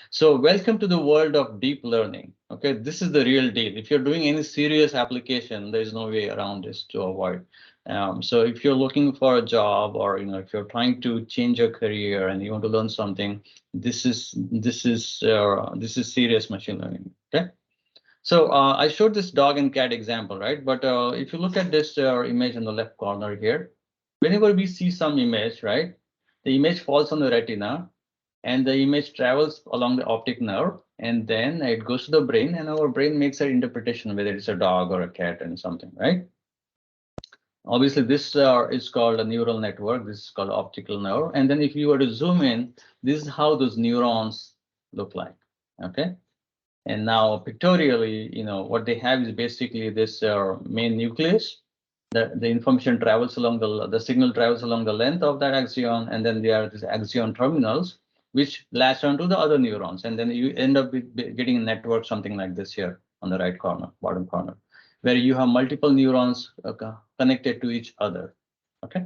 So welcome to the world of deep learning. Okay, this is the real deal. If you're doing any serious application, there is no way around this to avoid. So if you're looking for a job, or if you're trying to change your career and you want to learn something, this is serious machine learning. Okay. So I showed this dog and cat example, right? But if you look at this image in the left corner here, whenever we see some image, right, the image falls on the retina, and the image travels along the optic nerve, and then it goes to the brain, and our brain makes an interpretation whether it's a dog or a cat and something, right? Obviously, this is called a neural network. This is called optical nerve. And then if you were to zoom in, this is how those neurons look like. Okay. And now pictorially, what they have is basically this main nucleus. The information travels along the signal travels along the length of that axon, and then there are these axon terminals which latch onto the other neurons, and then you end up with getting a network something like this here on the right corner, bottom corner, where you have multiple neurons connected to each other. Okay.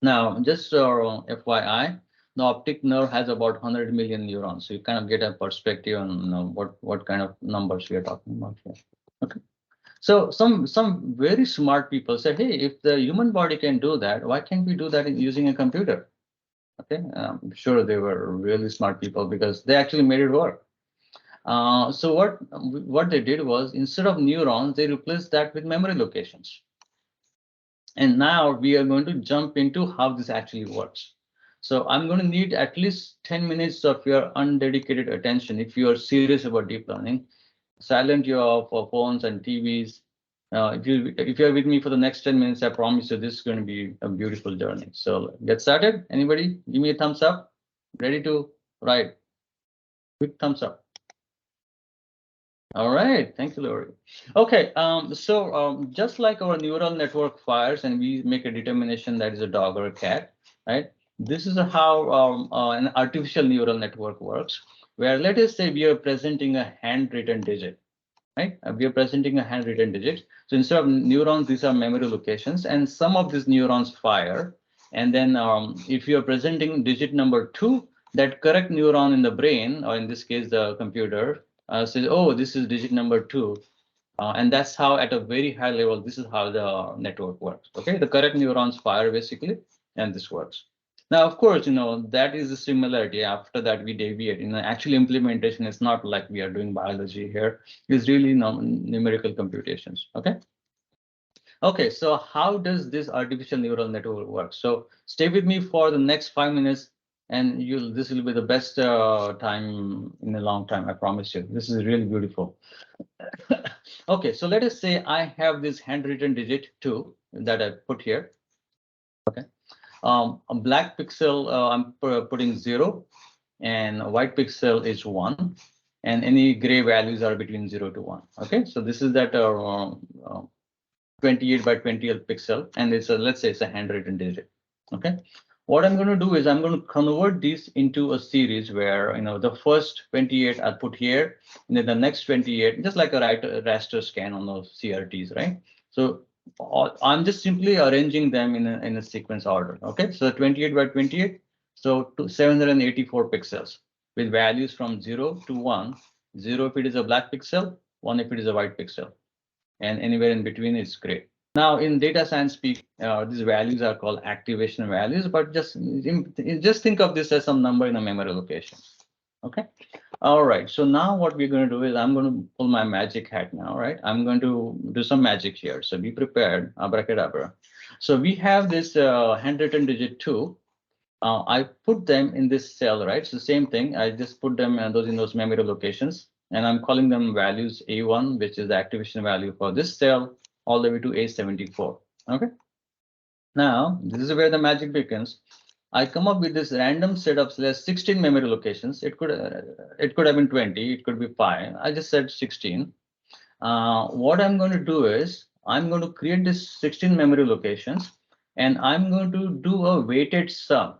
Now, just FYI, the optic nerve has about 100 million neurons, so you kind of get a perspective on what kind of numbers we are talking about here. Okay. So some very smart people said, hey, if the human body can do that, why can't we do that using a computer? Okay, I'm sure they were really smart people because they actually made it work. So what they did was, instead of neurons, they replaced that with memory locations. And now we are going to jump into how this actually works. So I'm going to need at least 10 minutes of your undedicated attention if you are serious about deep learning. Silent your phones and TVs. If you're with me for the next 10 minutes, I promise you this is going to be a beautiful journey. So get started. Anybody? Give me a thumbs up. Ready to ride? Quick thumbs up. All right, thank you, Lori. Okay, just like our neural network fires and we make a determination that is a dog or a cat, right? This is how an artificial neural network works, where let us say we are presenting a handwritten digit, right? We are presenting a handwritten digit. So instead of neurons, these are memory locations, and some of these neurons fire. And then if you are presenting digit number 2, that correct neuron in the brain, or in this case, the computer, says, oh, this is digit number 2. And that's how, at a very high level, this is how the network works. Okay, the correct neurons fire basically, and this works. Now, of course, that is a similarity. After that, we deviate. Actual implementation is not like we are doing biology here. It's really numerical computations. Okay. Okay, so how does this artificial neural network work? So stay with me for the next 5 minutes, and this will be the best time in a long time. I promise you. This is really beautiful. Okay, so let us say I have this handwritten digit 2 that I put here. Okay. A black pixel, I'm putting 0, and a white pixel is 1, and any gray values are between 0 to 1. Okay, so this is that 28 by 28 pixel, and let's say it's a handwritten digit. Okay, what I'm going to do is I'm going to convert this into a series where the first 28 I put here, and then the next 28, just like a raster scan on those CRTs, right? So I'm just simply arranging them in a sequence order. Okay, so 28 by 28, so to 784 pixels with values from 0 to 1. 0 if it is a black pixel, 1 if it is a white pixel, and anywhere in between is gray. Now, in data science speak, these values are called activation values, but just think of this as some number in a memory location. Okay. All right. So now what we're going to do is I'm going to pull my magic hat now, right? I'm going to do some magic here. So be prepared. Abracadabra. So we have this handwritten digit 2. I put them in this cell, right? So same thing. I just put them in those memory locations, and I'm calling them values A1, which is the activation value for this cell, all the way to A74. Okay. Now this is where the magic begins. I come up with this random set of 16 memory locations. It could have been 20. It could be 5. I just said 16. What I'm going to do is I'm going to create this 16 memory locations, and I'm going to do a weighted sum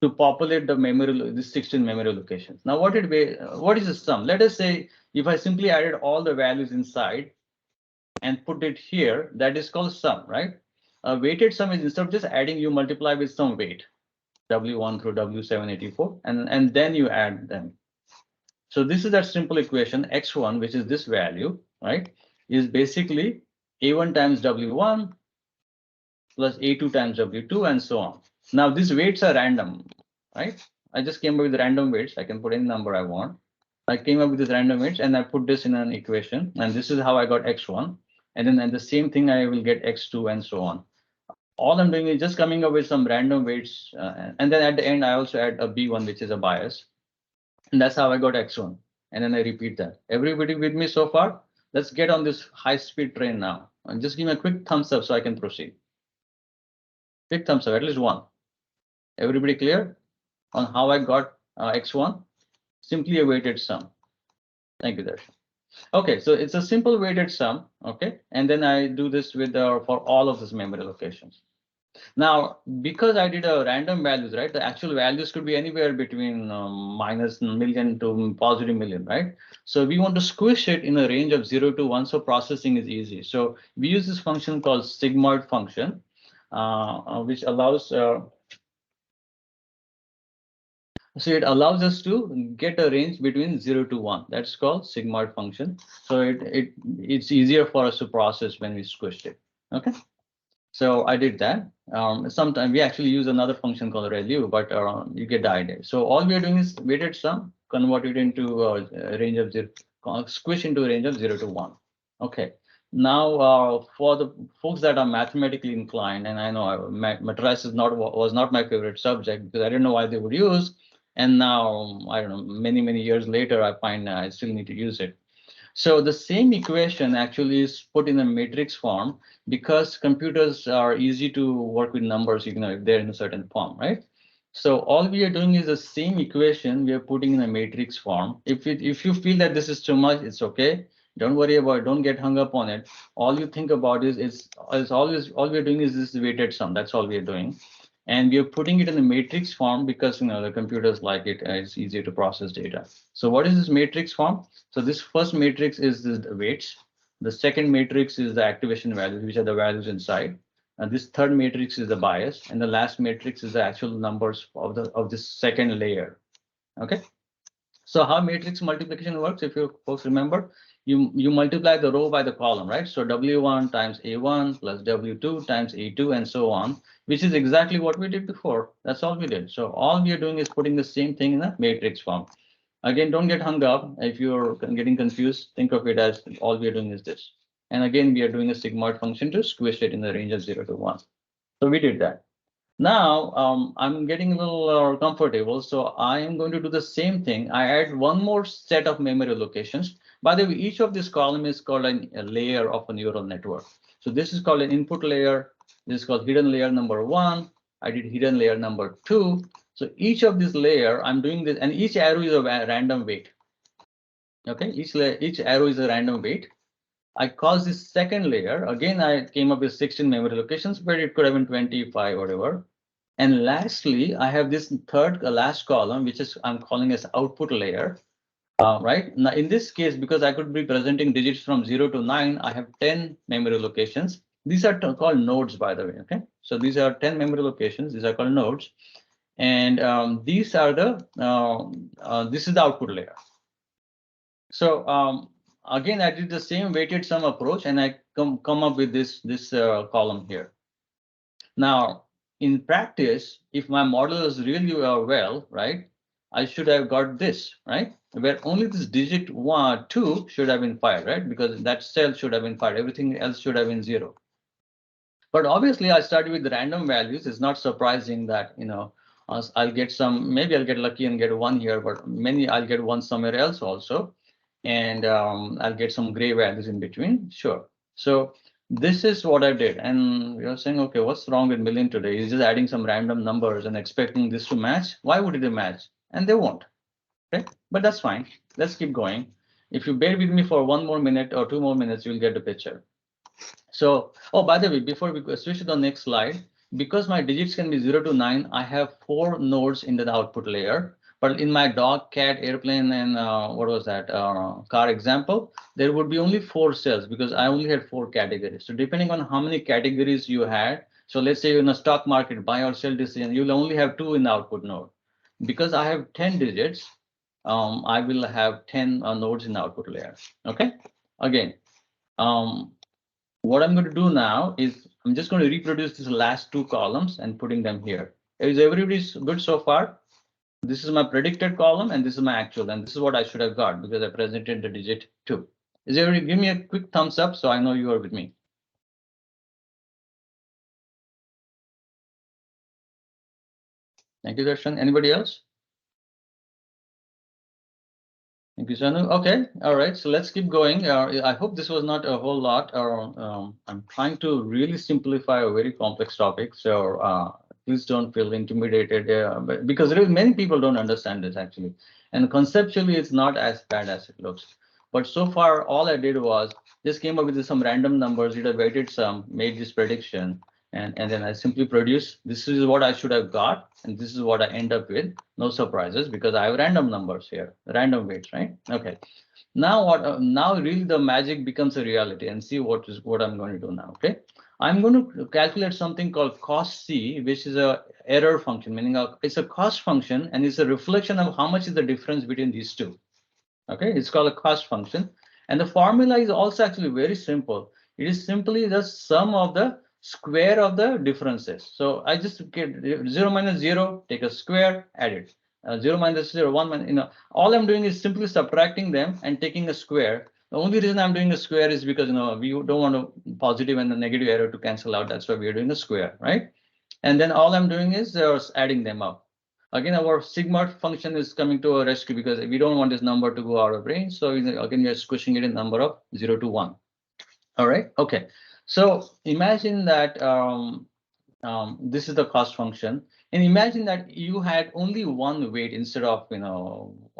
to populate the 16 memory locations. Now, what is the sum? Let us say if I simply added all the values inside and put it here, that is called sum, right? A weighted sum is, instead of just adding, you multiply with some weight. W1 through W784, and then you add them. So this is that simple equation, x1, which is this value, right, is basically a1 times w1 plus a2 times w2 and so on. Now these weights are random, right? I just came up with random weights. I can put any number I want. I came up with this random weights and I put this in an equation, and this is how I got x1. And then the same thing I will get x2 and so on. All I'm doing is just coming up with some random weights, and then at the end I also add a b1, which is a bias, and that's how I got x1. And then I repeat that. Everybody with me so far? Let's get on this high-speed train now. And just give me a quick thumbs up so I can proceed. Quick thumbs up, at least one. Everybody clear on how I got x1? Simply a weighted sum. Thank you, Darshan. Okay, so it's a simple weighted sum. Okay, and then I do this with for all of these memory locations. Now, because I did a random values, right? The actual values could be anywhere between minus million to positive million, right? So we want to squish it in a range of 0 to 1, so processing is easy. So we use this function called sigmoid function, which allows so it allows us to get a range between 0 to 1. That's called sigmoid function. So it's easier for us to process when we squished it. Okay. So I did that. Sometimes we actually use another function called ReLU, but you get the idea. So all we are doing is weighted sum, convert it into a range of 0, squish into a range of 0 to 1. Okay. Now, for the folks that are mathematically inclined, and I know matrices was not my favorite subject because I didn't know why they would use, and now I don't know, many years later, I find I still need to use it. So the same equation actually is put in a matrix form because computers are easy to work with numbers, you know, if they're in a certain form, right? So all we are doing is the same equation we are putting in a matrix form. If you feel that this is too much, it's okay. Don't worry about it. Don't get hung up on it. All you think about is it's always all we're doing is this weighted sum. That's all we're doing. And we are putting it in a matrix form because you know the computers like it. It's easier to process data. So what is this matrix form? So this first matrix is the weights. The second matrix is the activation values, which are the values inside. And this third matrix is the bias, and the last matrix is the actual numbers of this second layer. Okay. So how matrix multiplication works, if you folks remember, you multiply the row by the column, right? So W1 times A1 plus W2 times A2 and so on, which is exactly what we did before. That's all we did. So all we are doing is putting the same thing in a matrix form. Again, don't get hung up. If you're getting confused, think of it as all we are doing is this. And again, we are doing a sigmoid function to squish it in the range of 0 to 1. So we did that. Now I'm getting a little comfortable, so I am going to do the same thing. I add one more set of memory locations. By the way, each of this column is called a layer of a neural network. So this is called an input layer. This is called hidden layer number 1. I did hidden layer number 2. So each of this layer, I'm doing this, and each arrow is a random weight. Okay, each arrow is a random weight. I call this second layer. Again, I came up with 16 memory locations, but it could have been 25, whatever. And lastly, I have this third last column, which is I'm calling as output layer. Right now, in this case, because I could be presenting digits from 0 to 9, I have 10 memory locations. These are called nodes, by the way. Okay, so these are 10 memory locations. These are called nodes, and these are the this is the output layer. So again, I did the same weighted sum approach, and I come up with this column here. Now, in practice, if my model is really well, right, I should have got this, right, where only this digit 1, 2 should have been fired, right, because that cell should have been fired. Everything else should have been 0. But obviously, I started with random values. It's not surprising that, you know, I'll get some, maybe I'll get lucky and get 1 here, but many I'll get 1 somewhere else also. And I'll get some gray values in between. Sure. So this is what I did. And you're saying, okay, what's wrong with Million today? He's just adding some random numbers and expecting this to match. Why would it match? And they won't. Okay, but that's fine. Let's keep going. If you bear with me for 1 more minute or 2 more minutes, you'll get the picture. So, oh, by the way, before we switch to the next slide, because my digits can be 0 to 9, I have 4 nodes in the output layer. But in my dog, cat, airplane, and what was that, car example, there would be only 4 cells because I only had 4 categories. So depending on how many categories you had, So let's say in a stock market, buy or sell decision, you'll only have 2 in the output node. Because I have 10 digits, I will have 10 nodes in the output layer. Okay. Again, what I'm going to do now is I'm just going to reproduce these last 2 columns and putting them here. Is everybody good so far? This is my predicted column and this is my actual, and this is what I should have got because I presented the digit 2. Is everybody, give me a quick thumbs up so I know you are with me. Thank you, Darshan. Anybody else? Thank you, Sanu. Okay, all right. So let's keep going. I hope this was not a whole lot. I'm trying to really simplify a very complex topic. So please don't feel intimidated, but because really many people don't understand this actually, and conceptually it's not as bad as it looks. But so far, all I did was just came up with some random numbers, did a weighted sum, made this prediction, and then I simply produce. This is what I should have got, and this is what I end up with. No surprises because I have random numbers here, random weights, right? Okay. Now what? Now really the magic becomes a reality, and see what I'm going to do now. Okay. I'm going to calculate something called cost C, which is a error function, meaning it's a cost function, and it's a reflection of how much is the difference between these two. Okay, it's called a cost function, and the formula is also actually very simple. It is simply the sum of the square of the differences. So I just get 0 minus 0, take a square, add it. 0 minus 0, 1 minus, all I'm doing is simply subtracting them and taking a square. The only reason I'm doing a square is because we don't want a positive and a negative error to cancel out. That's why we're doing a square, right? And then all I'm doing is adding them up. Again, our sigma function is coming to a rescue because we don't want this number to go out of range. So again, we are squishing it in number of 0 to 1. All right. Okay. So imagine that this is the cost function, and imagine that you had only one weight instead of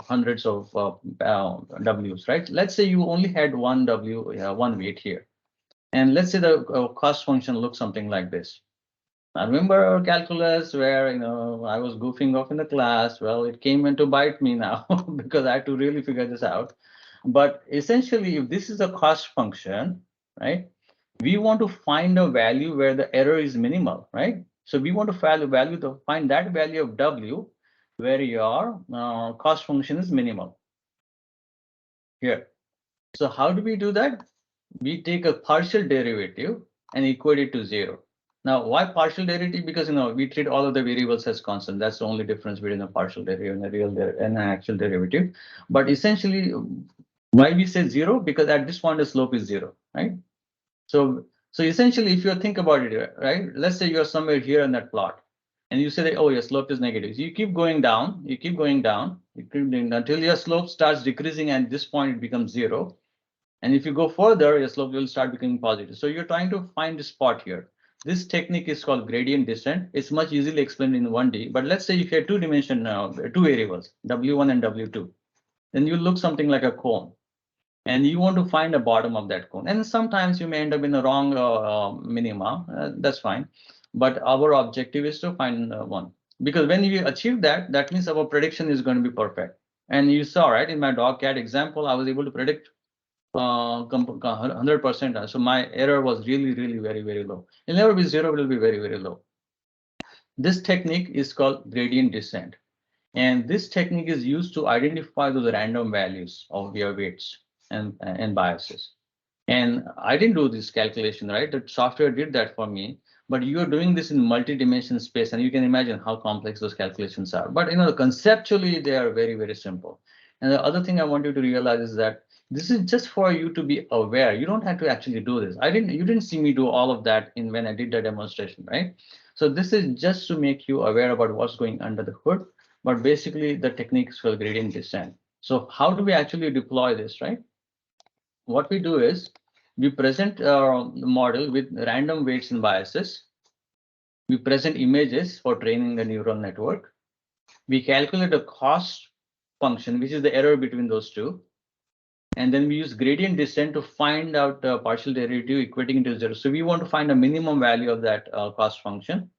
hundreds of W's, right? Let's say you only had one one weight here, and let's say the cost function looks something like this. I remember calculus where I was goofing off in the class. Well, it came in to bite me now because I had to really figure this out. But essentially, if this is a cost function, right, we want to find a value where the error is minimal, right? So we want to find that value of W where your cost function is minimal here. So how do we do that? We take a partial derivative and equate it to 0. Now, why partial derivative? Because we treat all of the variables as constant. That's the only difference between a partial derivative and a real and an actual derivative. But essentially, why we say 0? Because at this point the slope is 0, right? So essentially, if you think about it, right? Let's say you're somewhere here in that plot, and you say that, oh, your slope is negative. So you keep going down, you keep going down, until your slope starts decreasing, and at this point it becomes 0. And if you go further, your slope will start becoming positive. So you're trying to find the spot here. This technique is called gradient descent. It's much easily explained in 1D. But let's say if you have two variables, W1 and W2, then you look something like a cone. And you want to find the bottom of that cone. And sometimes you may end up in the wrong minima. That's fine. But our objective is to find one. Because when you achieve that, that means our prediction is going to be perfect. And you saw, right, in my dog cat example, I was able to predict 100%. So my error was really, really very, very low. It'll never be 0, it will be very, very low. This technique is called gradient descent. And this technique is used to identify those random values of your weights and biases. And I didn't do this calculation, right? The software did that for me. But you're doing this in multi-dimensional space, and you can imagine how complex those calculations are. But conceptually, they are very, very simple. And the other thing I want you to realize is that this is just for you to be aware. You don't have to actually do this. You didn't see me do all of that when I did the demonstration, right? So this is just to make you aware about what's going under the hood. But basically, the techniques for gradient descent. So how do we actually deploy this, right? What we do is we present the model with random weights and biases. We present images for training the neural network. We calculate a cost function, which is the error between those two. And then we use gradient descent to find out the partial derivative equating into 0. So we want to find a minimum value of that cost function.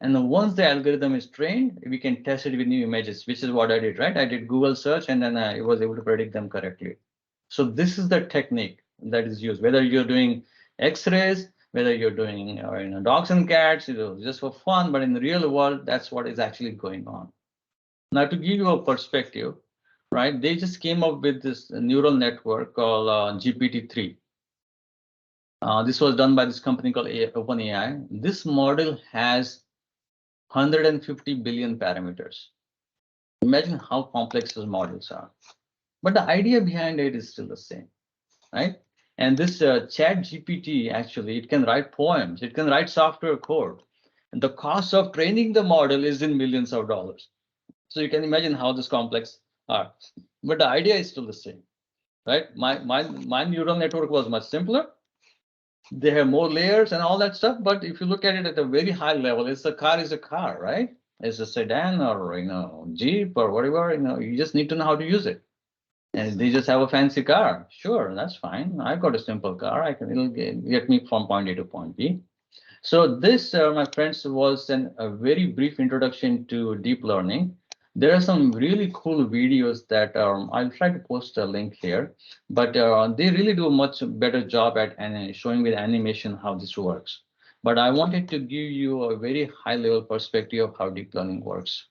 And then once the algorithm is trained, we can test it with new images, which is what I did, right? I did Google search, and then I was able to predict them correctly. So this is the technique that is used, whether you're doing X-rays, whether you're doing dogs and cats, just for fun, but in the real world, that's what is actually going on. Now, to give you a perspective, right, they just came up with this neural network called GPT-3. This was done by this company called OpenAI. This model has 150 billion parameters. Imagine how complex those models are. But the idea behind it is still the same, right? And this chat GPT, actually, it can write poems, it can write software code. And the cost of training the model is in millions of dollars. So you can imagine how this complex are. But the idea is still the same, right? My neural network was much simpler. They have more layers and all that stuff. But if you look at it at a very high level, it's a car is a car, right? It's a sedan or Jeep or whatever. You just need to know how to use it. And they just have a fancy car. Sure, that's fine. I've got a simple car. It'll get me from point A to point B. So this, my friends, was a very brief introduction to deep learning. There are some really cool videos that I'll try to post a link here, but they really do a much better job at showing with animation how this works. But I wanted to give you a very high level perspective of how deep learning works.